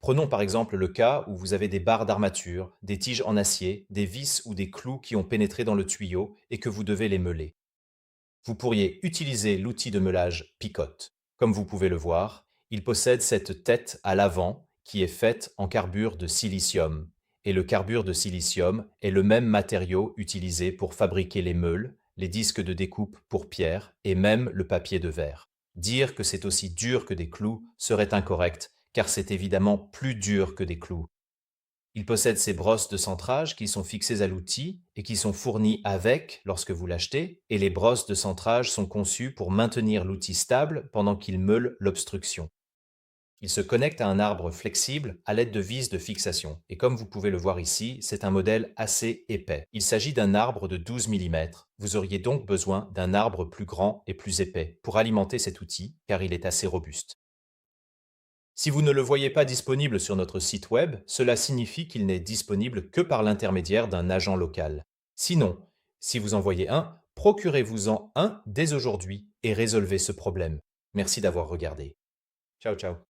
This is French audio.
Prenons par exemple le cas où vous avez des barres d'armature, des tiges en acier, des vis ou des clous qui ont pénétré dans le tuyau et que vous devez les meuler. Vous pourriez utiliser l'outil de meulage Picotte. Comme vous pouvez le voir, il possède cette tête à l'avant qui est faite en carbure de silicium. Et le carbure de silicium est le même matériau utilisé pour fabriquer les meules, les disques de découpe pour pierre et même le papier de verre. Dire que c'est aussi dur que des clous serait incorrect, car c'est évidemment plus dur que des clous. Il possède ses brosses de centrage qui sont fixées à l'outil et qui sont fournies avec lorsque vous l'achetez, et les brosses de centrage sont conçues pour maintenir l'outil stable pendant qu'il meule l'obstruction. Il se connecte à un arbre flexible à l'aide de vis de fixation, et comme vous pouvez le voir ici, c'est un modèle assez épais. Il s'agit d'un arbre de 12 mm. Vous auriez donc besoin d'un arbre plus grand et plus épais pour alimenter cet outil, car il est assez robuste. Si vous ne le voyez pas disponible sur notre site web, cela signifie qu'il n'est disponible que par l'intermédiaire d'un agent local. Sinon, si vous en voyez un, procurez-vous-en un dès aujourd'hui et résolvez ce problème. Merci d'avoir regardé. Ciao ciao.